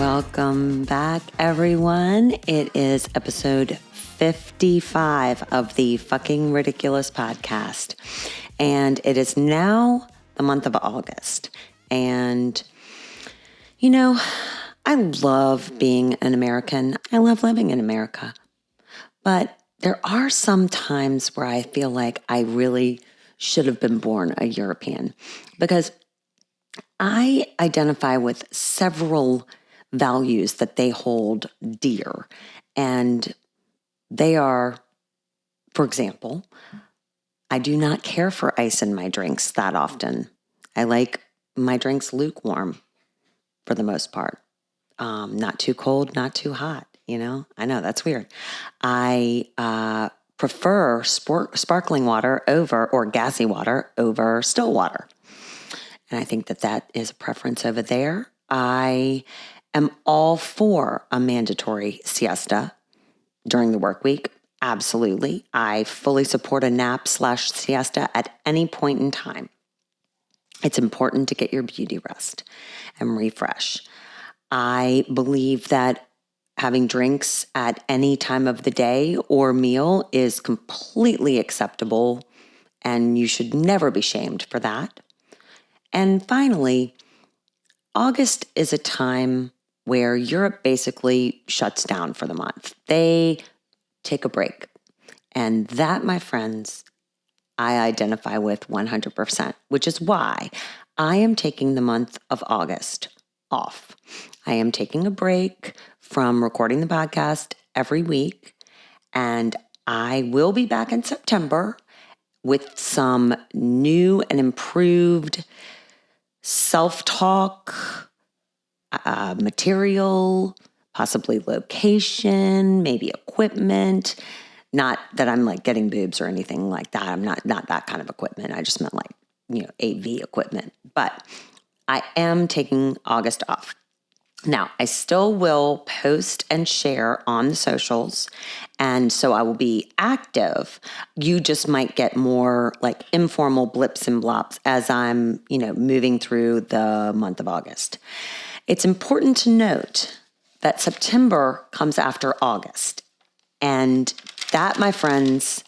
Welcome back, everyone. It is episode 55 of the fucking Ridiculous podcast. And it is now the month of August. And, you know, I love being an American. I love living in America. But there are some times where I feel like I really should have been born a European, because I identify with several values that they hold dear. And they are, for example, I do not care for ice in my drinks that often. I like my drinks lukewarm for the most part. Not too cold, not too hot, you know? I know, that's weird. I prefer sparkling water or gassy water over still water. And I think that is a preference over there. I am all for a mandatory siesta during the work week. Absolutely. I fully support a nap/siesta at any point in time. It's important to get your beauty rest and refresh. I believe that having drinks at any time of the day or meal is completely acceptable, and you should never be shamed for that. And finally, August is a time where Europe basically shuts down for the month. They take a break. And that, my friends, I identify with 100%, which is why I am taking the month of August off. I am taking a break from recording the podcast every week, and I will be back in September with some new and improved self-talk, material, possibly location, maybe equipment. Not that I'm like getting boobs or anything like that. I'm not that kind of equipment. I just meant like, AV equipment. But I am taking August off. Now, I still will post and share on the socials, and so I will be active. You just might get more like informal blips and blops as I'm, moving through the month of August. It's important to note that September comes after August, and that, my friends,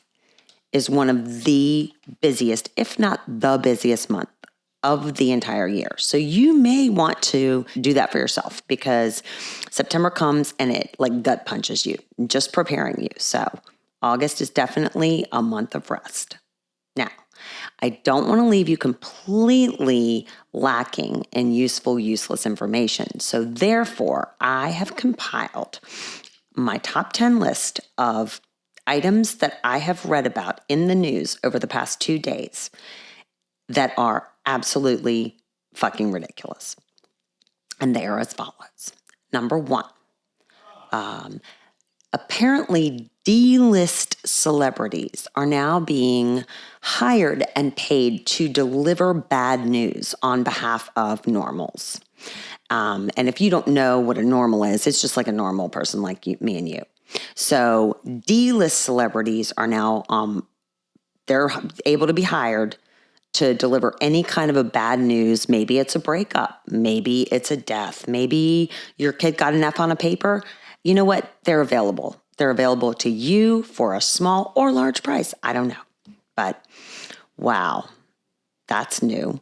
is one of the busiest, if not the busiest month of the entire year. So you may want to do that for yourself, because September comes and it like gut punches you, just preparing you. So August is definitely a month of rest. Now, I don't want to leave you completely lacking in useful, useless information. So therefore, I have compiled my top 10 list of items that I have read about in the news over the past 2 days that are absolutely fucking ridiculous. And they are as follows. Number 1, apparently D-list celebrities are now being hired and paid to deliver bad news on behalf of normals. And if you don't know what a normal is, it's just like a normal person like me and you. So D-list celebrities are now, they're able to be hired to deliver any kind of a bad news. Maybe it's a breakup. Maybe it's a death. Maybe your kid got an F on a paper. You know what? They're available. They're available to you for a small or large price. I don't know. But wow, that's new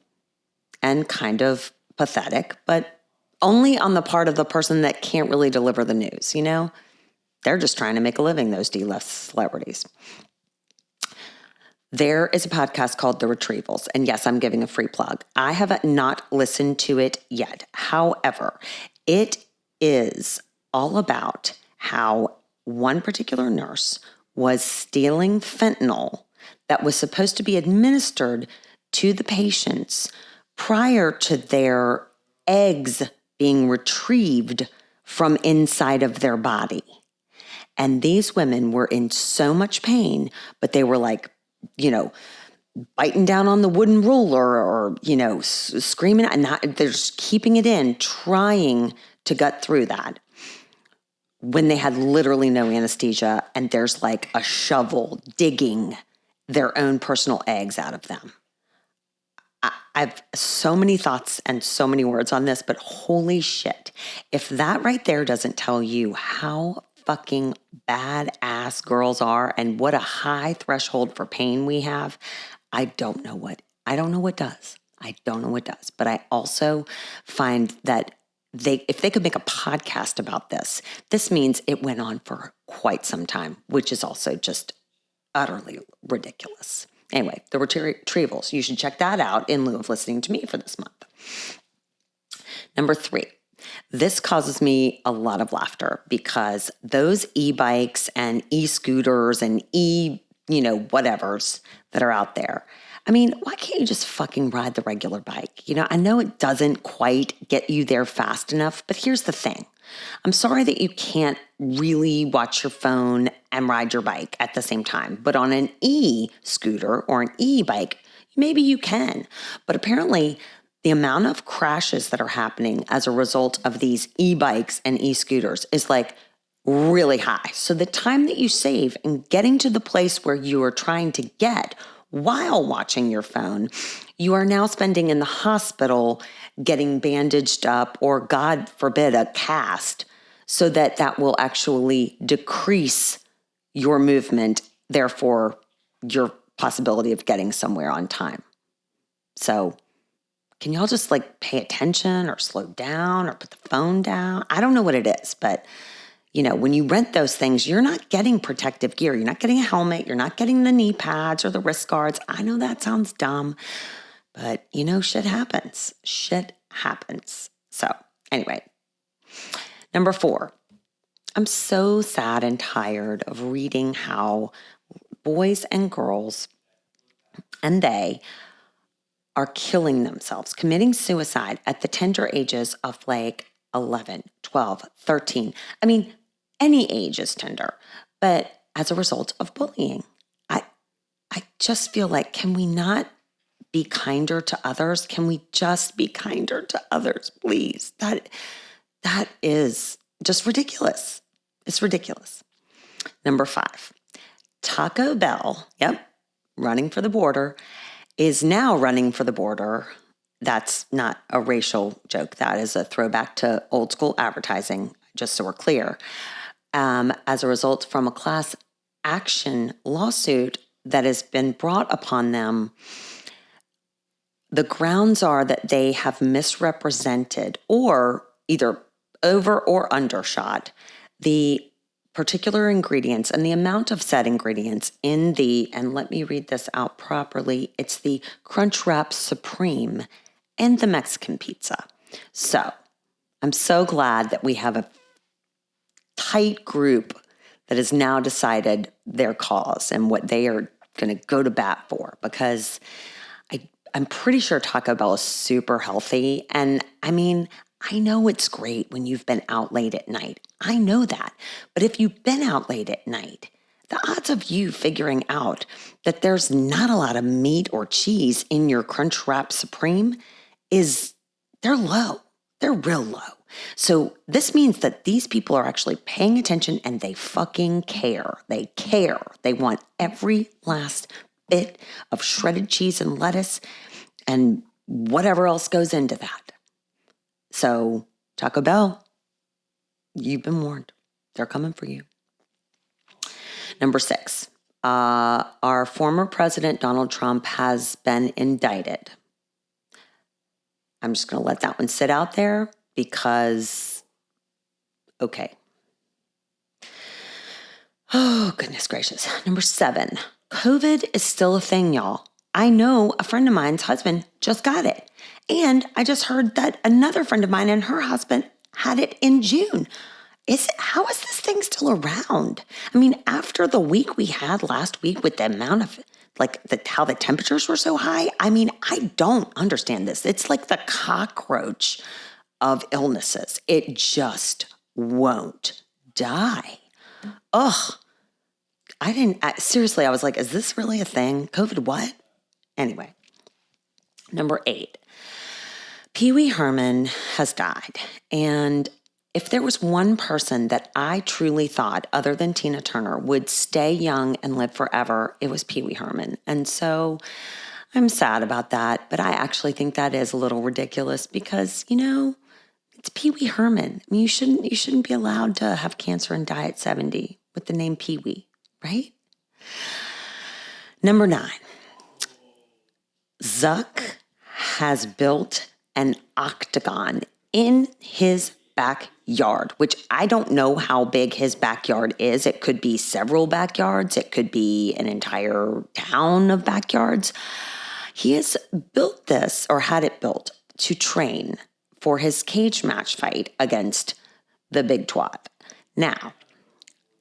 and kind of pathetic, but only on the part of the person that can't really deliver the news, They're just trying to make a living, those D-list celebrities. There is a podcast called The Retrievals, and yes, I'm giving a free plug. I have not listened to it yet. However, it is all about how one particular nurse was stealing fentanyl that was supposed to be administered to the patients prior to their eggs being retrieved from inside of their body. And these women were in so much pain, but they were like, biting down on the wooden ruler or, screaming, and they're just keeping it in, trying to gut through that when they had literally no anesthesia, and there's like a shovel digging their own personal eggs out of them. I have so many thoughts and so many words on this, but holy shit. If that right there doesn't tell you how fucking badass girls are and what a high threshold for pain we have, I don't know what does. I don't know what does. But I also find that if they could make a podcast about this means it went on for quite some time, which is also just utterly ridiculous. Anyway, the retrievals, you should check that out in lieu of listening to me for this month. Number 3, this causes me a lot of laughter because those e-bikes and e-scooters and whatevers that are out there. I mean, why can't you just fucking ride the regular bike? I know it doesn't quite get you there fast enough, but here's the thing. I'm sorry that you can't really watch your phone and ride your bike at the same time, but on an e-scooter or an e-bike, maybe you can. But apparently, the amount of crashes that are happening as a result of these e-bikes and e-scooters is like really high. So the time that you save in getting to the place where you are trying to get while watching your phone, you are now spending in the hospital getting bandaged up or, God forbid, a cast, so that will actually decrease your movement, therefore your possibility of getting somewhere on time. So can y'all just pay attention or slow down or put the phone down? I don't know what it is, but when you rent those things, you're not getting protective gear. You're not getting a helmet. You're not getting the knee pads or the wrist guards. I know that sounds dumb, but shit happens. Shit happens. So anyway, number 4, I'm so sad and tired of reading how boys and girls and they are killing themselves, committing suicide at the tender ages of 11, 12, 13. I mean, any age is tender, but as a result of bullying. I just feel like, can we not be kinder to others? Can we just be kinder to others, please? That is just ridiculous. It's ridiculous. Number 5, Taco Bell, running for the border, is now running for the border. That's not a racial joke. That is a throwback to old school advertising, just so we're clear. As a result from a class action lawsuit that has been brought upon them, the grounds are that they have misrepresented or either over or undershot the particular ingredients and the amount of said ingredients in and let me read this out properly, it's the Crunchwrap Supreme and the Mexican pizza. So I'm so glad that we have a tight group that has now decided their cause and what they are going to go to bat for, because I'm pretty sure Taco Bell is super healthy. And I mean, I know it's great when you've been out late at night. I know that. But if you've been out late at night, the odds of you figuring out that there's not a lot of meat or cheese in your Crunchwrap Supreme they're low. They're real low. So this means that these people are actually paying attention and they fucking care. They care. They want every last bit of shredded cheese and lettuce and whatever else goes into that. So Taco Bell, you've been warned. They're coming for you. Number 6, our former president, Donald Trump, has been indicted. I'm just going to let that one sit out there because, okay. Oh, goodness gracious. Number 7, COVID is still a thing, y'all. I know a friend of mine's husband just got it. And I just heard that another friend of mine and her husband had it in June. How is this thing still around? I mean, after the week we had last week with the amount of how the temperatures were so high, I mean, I don't understand this. It's like the cockroach of illnesses. It just won't die. Ugh. Seriously, I was like, is this really a thing? COVID what? Anyway, number 8, Pee Wee Herman has died. And if there was one person that I truly thought, other than Tina Turner, would stay young and live forever, it was Pee Wee Herman. And so I'm sad about that, but I actually think that is a little ridiculous because, it's Pee Wee Herman. I mean, you shouldn't be allowed to have cancer and die at 70 with the name Pee Wee, right? Number 9. Zuck has built an octagon in his backyard, which I don't know how big his backyard is. It could be several backyards. It could be an entire town of backyards. He has built this, or had it built, to train for his cage match fight against the big twat. Now,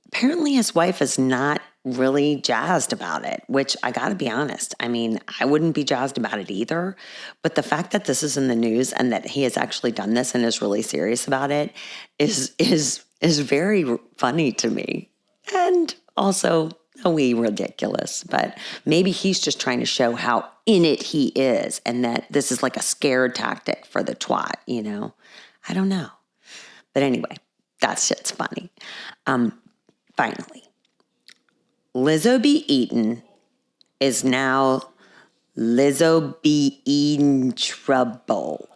apparently his wife is not really jazzed about it, which I gotta be honest. I mean, I wouldn't be jazzed about it either. But the fact that this is in the news and that he has actually done this and is really serious about it is very funny to me. And also a wee ridiculous. But maybe he's just trying to show how in it he is and that this is like a scare tactic for the twat, I don't know. But anyway, that shit's funny. Finally, Lizzo Be Eaten is now Lizzo Be in trouble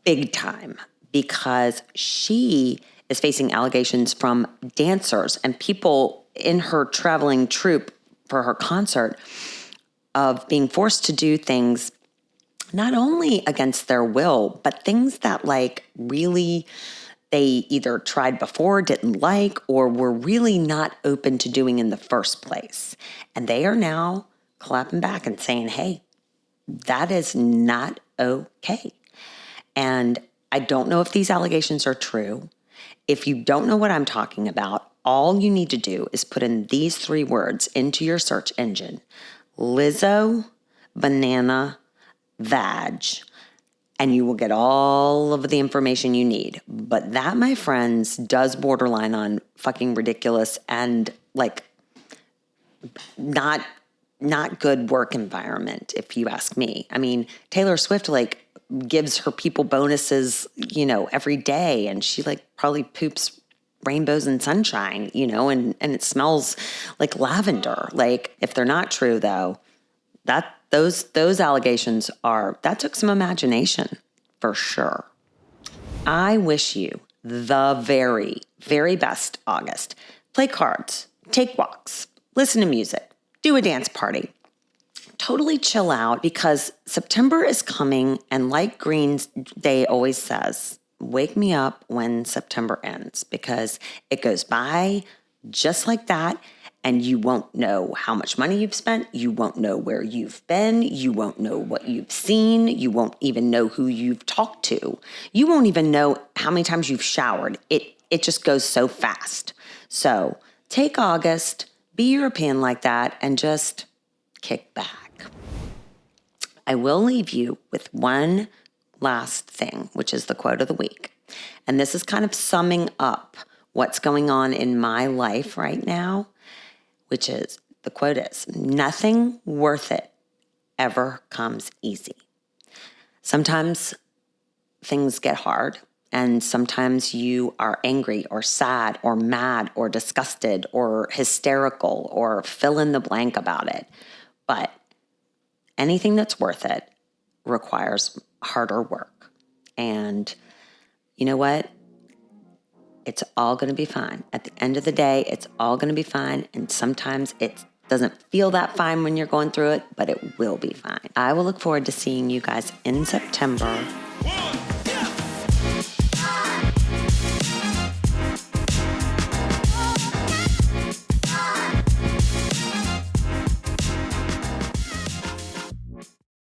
big time because she is facing allegations from dancers and people in her traveling troupe for her concert of being forced to do things not only against their will, but things that really they either tried before, didn't like, or were really not open to doing in the first place. And they are now clapping back and saying, hey, that is not okay. And I don't know if these allegations are true. If you don't know what I'm talking about, all you need to do is put in these 3 words into your search engine: Lizzo, banana, vag. And you will get all of the information you need. But that, my friends, does borderline on fucking ridiculous and not good work environment, if you ask me. I mean, Taylor Swift gives her people bonuses, every day, and she probably poops rainbows and sunshine, and it smells like lavender. If they're not true though, those allegations that took some imagination for sure. I wish you the very, very best, August. Play cards, take walks, listen to music, do a dance party. Totally chill out because September is coming, and like Green Day always says, wake me up when September ends, because it goes by just like that. And you won't know how much money you've spent. You won't know where you've been. You won't know what you've seen. You won't even know who you've talked to. You won't even know how many times you've showered. It just goes so fast. So take August, be European like that, and just kick back. I will leave you with one last thing, which is the quote of the week. And this is kind of summing up what's going on in my life right now, which is, the quote is, nothing worth it ever comes easy. Sometimes things get hard, and sometimes you are angry or sad or mad or disgusted or hysterical or fill in the blank about it. But anything that's worth it requires harder work. And you know what? It's all going to be fine. At the end of the day, it's all going to be fine. And sometimes it doesn't feel that fine when you're going through it, but it will be fine. I will look forward to seeing you guys in September.